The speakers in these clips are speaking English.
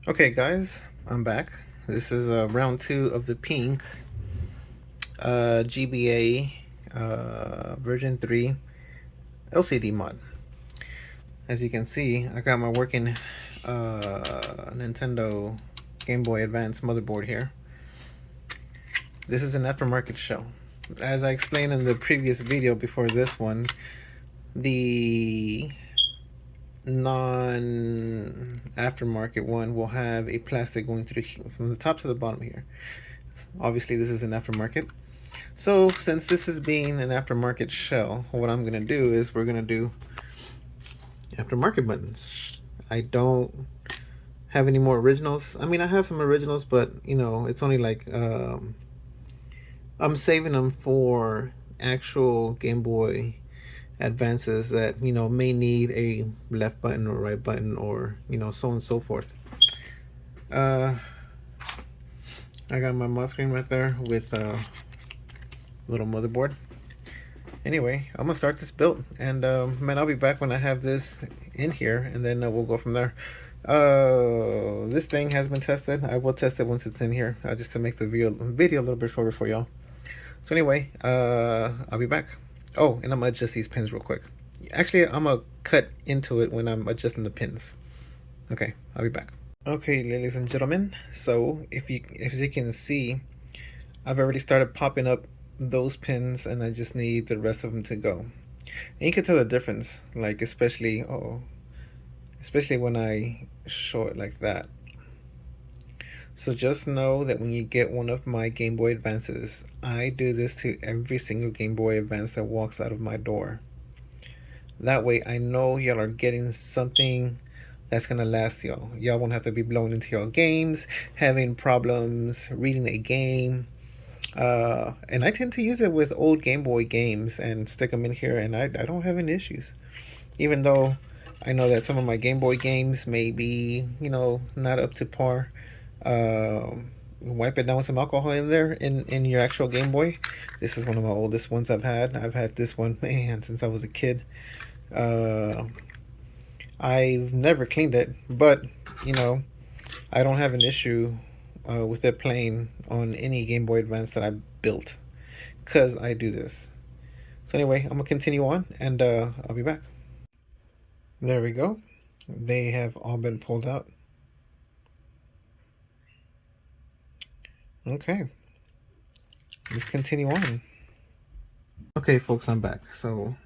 Okay guys, I'm back. This is round 2 of the pink GBA version 3 LCD mod. As you can see, I got my working Nintendo Game Boy Advance motherboard here. This is an aftermarket shell. As I explained in the previous video before this one, the non-aftermarket one will have a plastic going through from the top to the bottom here. Obviously this is an aftermarket, so since this is being an aftermarket shell, what I'm gonna do is we're gonna do aftermarket buttons. I don't have any more originals. I mean, I have some originals, but you know, it's only like I'm saving them for actual Game Boy Advances that, you know, may need a left button or right button, or you know, so on and so forth. I got my mod screen right there with a little motherboard. Anyway, I'm gonna start this build, and man, I'll be back when I have this in here, and then we'll go from there. This thing has been tested. I will test it once it's in here, just to make the video a little bit shorter for y'all. So anyway, I'll be back. Oh, and I'm gonna adjust these pins real quick. Actually, I'm gonna cut into it when I'm adjusting the pins. Okay, I'll be back. Okay, ladies and gentlemen, so if you can see, I've already started popping up those pins, and I just need the rest of them to go. And you can tell the difference, like especially when I show it like that. So just know that when you get one of my Game Boy Advances, I do this to every single Game Boy Advance that walks out of my door. That way I know y'all are getting something that's gonna last y'all. Y'all won't have to be blown into your games, having problems reading a game. And I tend to use it with old Game Boy games and stick them in here, and I don't have any issues. Even though I know that some of my Game Boy games may be, you know, not up to par. Wipe it down with some alcohol in there in your actual Game Boy. This is one of my oldest ones I've had. I've had this one, man, since I was a kid. I've never cleaned it, but you know, I don't have an issue with it playing on any Game Boy Advance that I built, because I do this. So anyway, I'm gonna continue on, and I'll be back. There we go. They have all been pulled out. Okay, let's continue on. Okay, folks, I'm back. So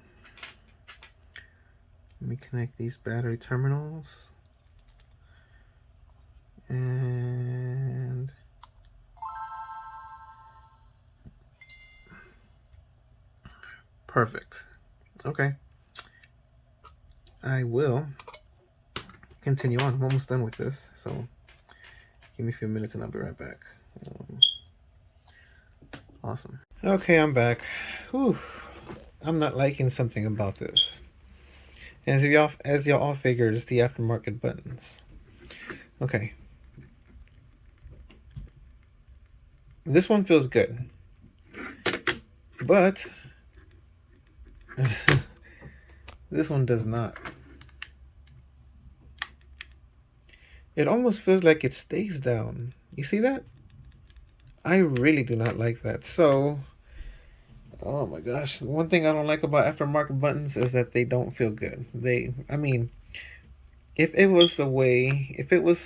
let me connect these battery terminals. And perfect. Okay, I will continue on. I'm almost done with this, so give me a few minutes and I'll be right back. Awesome. Okay, I'm back. Whew. I'm not liking something about this. And as y'all all figured, it's the aftermarket buttons. Okay. This one feels good. But this one does not. It almost feels like it stays down. You see that? I really do not like that. So, oh my gosh. One thing I don't like about aftermarket buttons is that they don't feel good. I mean, if it was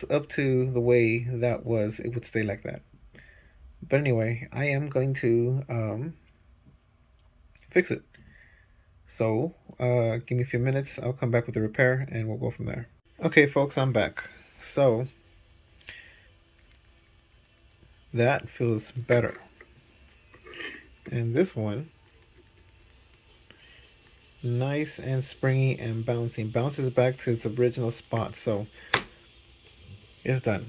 up to the way that was, it would stay like that. But anyway, I am going to fix it. So, give me a few minutes. I'll come back with the repair and we'll go from there. Okay, folks, I'm back. So, that feels better. And this one, nice and springy and bouncing. Bounces back to its original spot. So, it's done.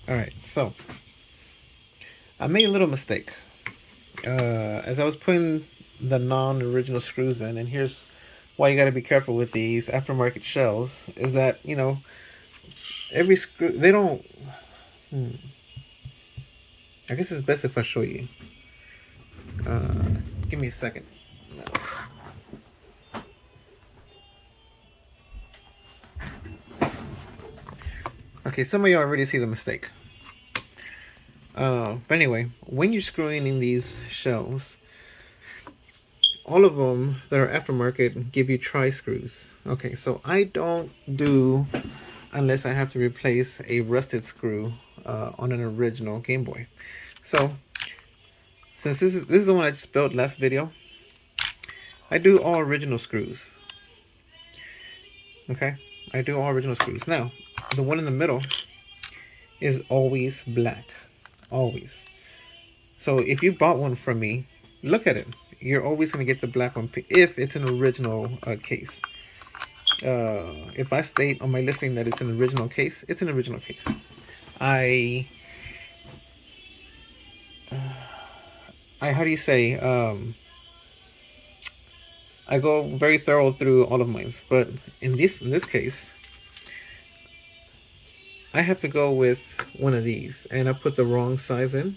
Alright, so, I made a little mistake. As I was putting the non-original screws in, and here's why you got to be careful with these aftermarket shells, is that, you know, every screw, they don't, I guess it's best if I show you. Give me a second. Okay, some of you already see the mistake. But anyway, when you're screwing in these shells, all of them that are aftermarket give you tri-screws. Okay, so I don't do unless I have to replace a rusted screw on an original Game Boy. So since this is the one I just built last video, I do all original screws. Okay, I do all original screws. Now, the one in the middle is always black, always. So if you bought one from me, look at it. You're always gonna get the black one if it's an original case. If I state on my listing that it's an original case, it's an original case. I how do you say? I go very thorough through all of mine, but in this case, I have to go with one of these, and I put the wrong size in,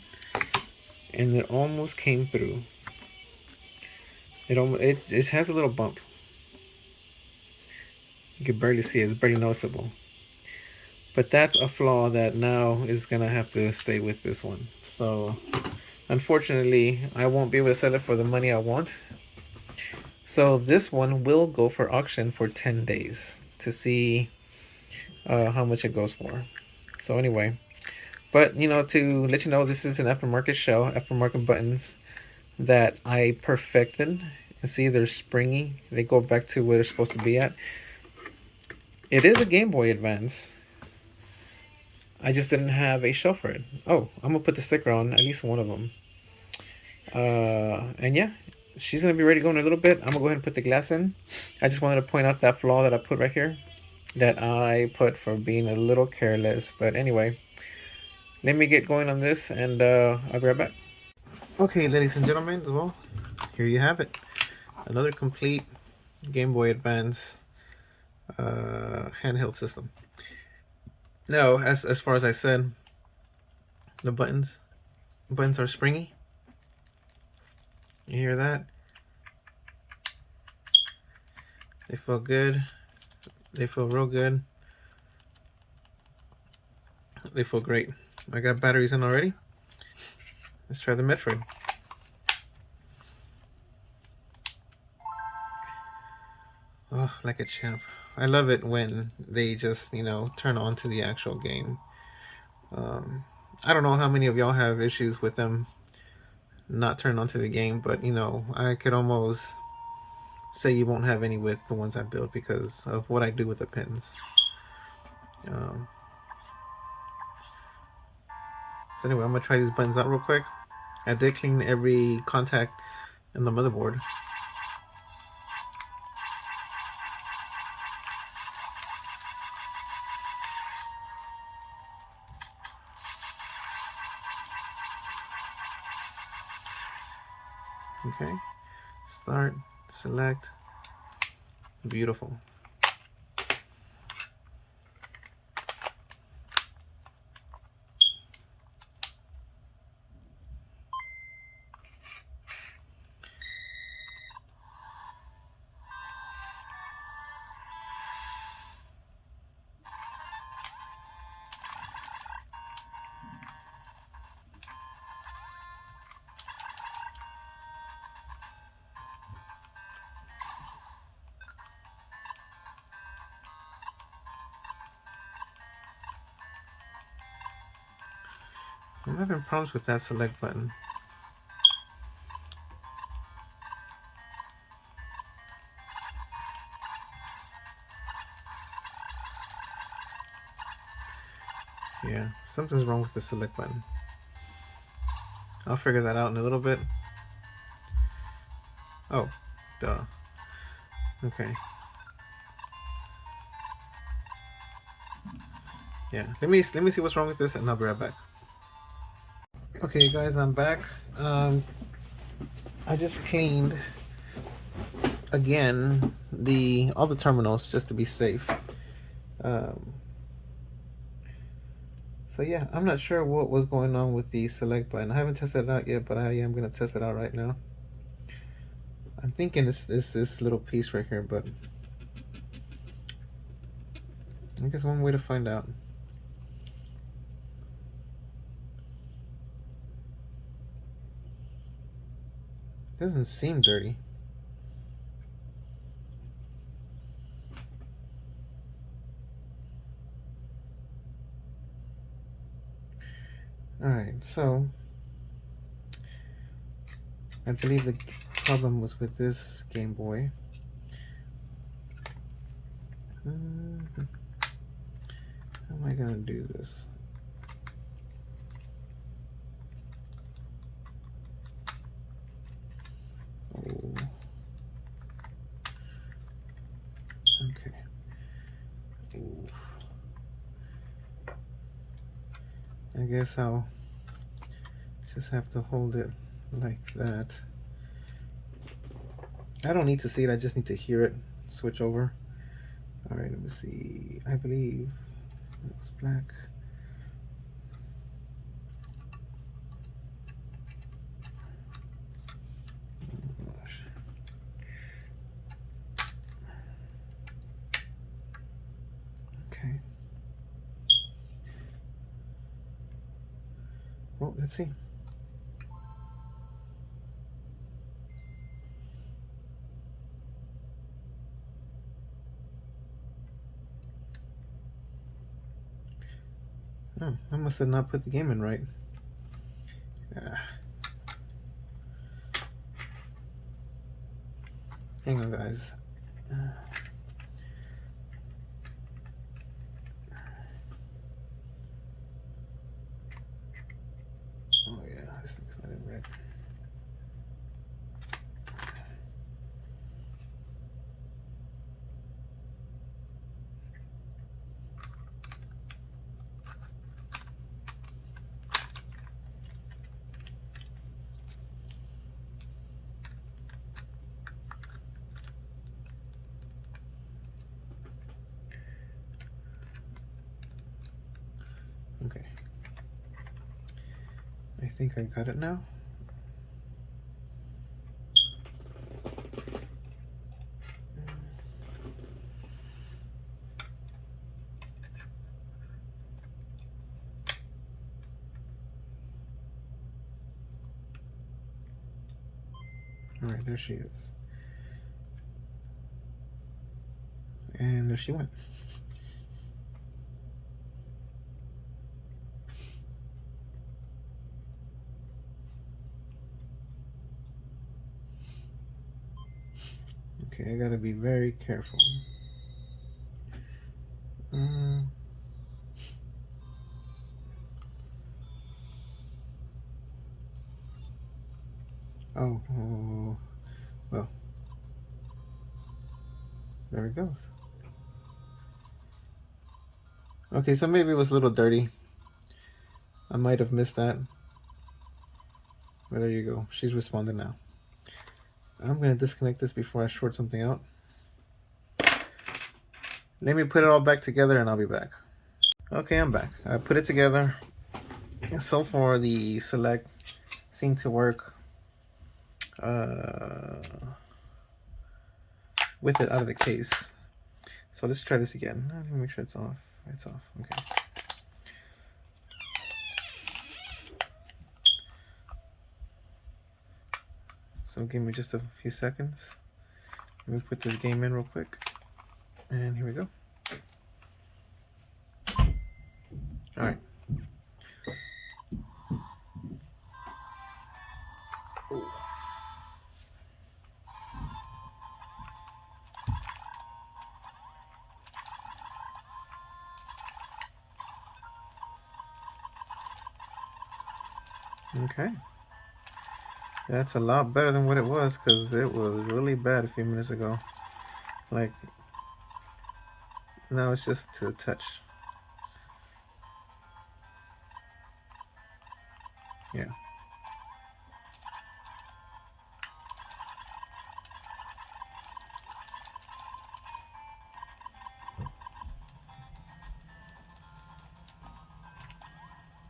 and it almost came through. It just has a little bump. You can barely see it; it's barely noticeable. But that's a flaw that now is gonna have to stay with this one. So, unfortunately, I won't be able to sell it for the money I want. So this one will go for auction for 10 days to see how much it goes for. So anyway, but you know, to let you know, this is an aftermarket shell, aftermarket buttons that I perfected. And see, they're springy. They go back to where they're supposed to be at. It is a Game Boy Advance. I just didn't have a shell for it. Oh, I'm gonna put the sticker on at least one of them. And yeah, she's gonna be ready to go in a little bit. I'm gonna go ahead and put the glass in. I just wanted to point out that flaw that I put right here, that I put for being a little careless. But anyway, let me get going on this, and I'll be right back. Okay, ladies and gentlemen, well, here you have it. Another complete Game Boy Advance handheld system. Now, as far as I said, the buttons are springy. You hear that? They feel good. They feel real good. They feel great. I got batteries in already. Let's try the Metroid. Oh, like a champ. I love it when they just, you know, turn on to the actual game. I don't know how many of y'all have issues with them not turning on to the game, but, you know, I could almost say you won't have any with the ones I build because of what I do with the pins. So anyway, I'm going to try these buttons out real quick. I did clean every contact in the motherboard. Okay, start, select, beautiful. I'm having problems with that select button. Yeah, something's wrong with the select button. I'll figure that out in a little bit. Oh, duh. Okay. Yeah, let me see what's wrong with this, and I'll be right back. Okay, guys, I'm back. I just cleaned again all the terminals just to be safe. So yeah, I'm not sure what was going on with the select button. I haven't tested it out yet, but I am gonna test it out right now. I'm thinking it's this little piece right here, but I guess one way to find out. Doesn't seem dirty. Alright, so I believe the problem was with this Game Boy. How am I gonna do this? Oh. Okay. Ooh. I guess I'll just have to hold it like that. I don't need to see it, I just need to hear it switch over. Alright, let me see. I believe it was black. Oh gosh. Okay. Well, let's see. Oh, I must have not put the game in right. Hang on, guys. Oh yeah, this thing's not in right. Okay. I think I got it now. Alright, there she is. And there she went. Okay, I gotta be very careful. Oh, well, there it goes. Okay, so maybe it was a little dirty. I might have missed that. But there you go. She's responding now. I'm gonna disconnect this before I short something out. Let me put it all back together and I'll be back. Okay, I'm back. I put it together. And so far the select seemed to work with it out of the case. So let's try this again. Let me make sure it's off. It's off. Okay. So give me just a few seconds. Let me put this game in real quick. And here we go. Alright. Okay. That's a lot better than what it was, because it was really bad a few minutes ago. Like, now it's just to touch. Yeah.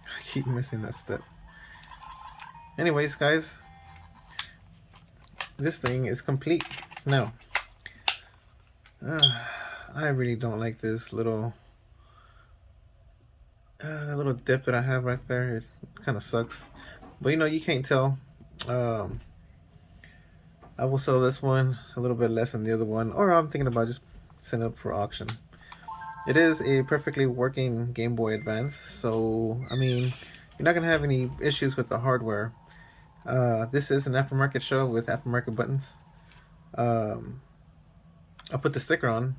I keep missing that step. Anyways, guys, this thing is complete now. I really don't like this little that little dip that I have right there. It kind of sucks, but you know, you can't tell I will sell this one a little bit less than the other one, or I'm thinking about just sending it up for auction. It is a perfectly working Game Boy Advance, so I mean, you're not gonna have any issues with the hardware. This is an aftermarket show with aftermarket buttons. Um, I'll put the sticker on.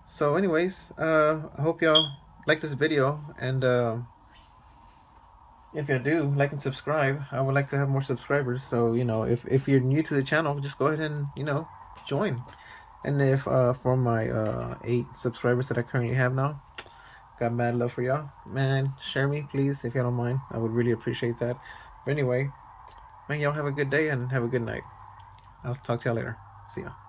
So, anyways, I hope y'all like this video, and if you do, like and subscribe. I would like to have more subscribers. So, if you're new to the channel, just go ahead and join. And if for my 8 subscribers that I currently have now, got mad love for y'all. Man, share me, please, if you don't mind. I would really appreciate that. But anyway, man, y'all have a good day and have a good night. I'll talk to y'all later. See ya.